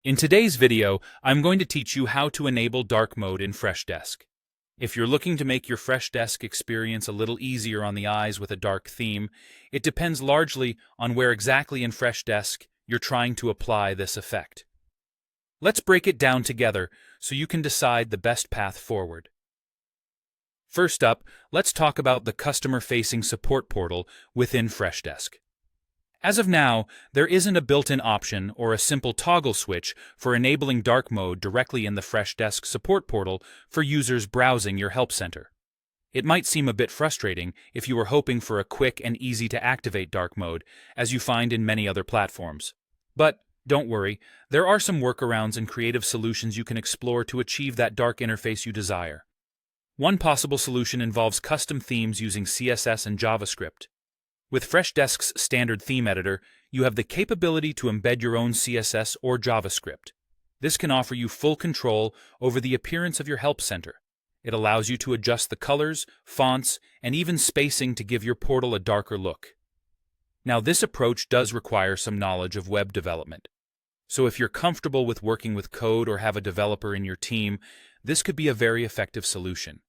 In today's video, I'm going to teach you how to enable dark mode in Freshdesk. If you're looking to make your Freshdesk experience a little easier on the eyes with a dark theme, it depends largely on where exactly in Freshdesk you're trying to apply this effect. Let's break it down together so you can decide the best path forward. First up, let's talk about the customer-facing support portal within Freshdesk. As of now, there isn't a built-in option or a simple toggle switch for enabling dark mode directly in the Freshdesk support portal for users browsing your help center. It might seem a bit frustrating if you were hoping for a quick and easy-to-activate dark mode, as you find in many other platforms. But don't worry, there are some workarounds and creative solutions you can explore to achieve that dark interface you desire. One possible solution involves custom themes using CSS and JavaScript. With Freshdesk's standard theme editor, you have the capability to embed your own CSS or JavaScript. This can offer you full control over the appearance of your help center. It allows you to adjust the colors, fonts, and even spacing to give your portal a darker look. Now, this approach does require some knowledge of web development. So if you're comfortable with working with code or have a developer in your team, this could be a very effective solution.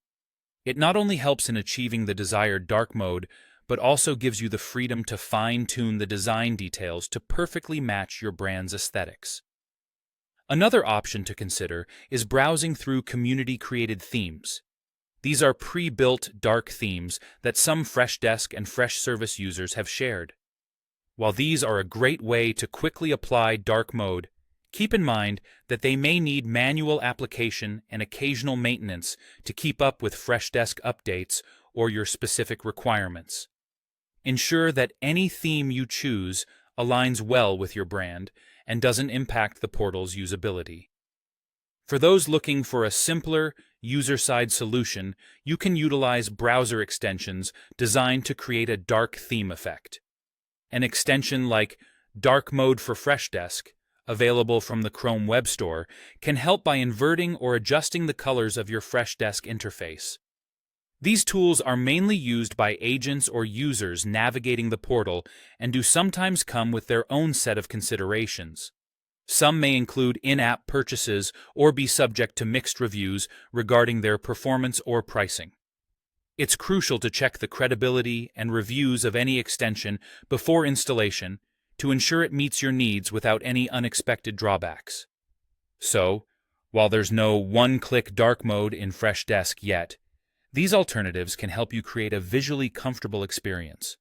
It not only helps in achieving the desired dark mode, but also gives you the freedom to fine-tune the design details to perfectly match your brand's aesthetics. Another option to consider is browsing through community-created themes. These are pre-built dark themes that some Freshdesk and Freshservice users have shared. While these are a great way to quickly apply dark mode, keep in mind that they may need manual application and occasional maintenance to keep up with Freshdesk updates or your specific requirements. Ensure that any theme you choose aligns well with your brand and doesn't impact the portal's usability. For those looking for a simpler, user-side solution, you can utilize browser extensions designed to create a dark theme effect. An extension like Dark Mode for Freshdesk, available from the Chrome Web Store, can help by inverting or adjusting the colors of your Freshdesk interface. These tools are mainly used by agents or users navigating the portal and do sometimes come with their own set of considerations. Some may include in-app purchases or be subject to mixed reviews regarding their performance or pricing. It's crucial to check the credibility and reviews of any extension before installation to ensure it meets your needs without any unexpected drawbacks. So, while there's no one-click dark mode in Freshdesk yet, these alternatives can help you create a visually comfortable experience.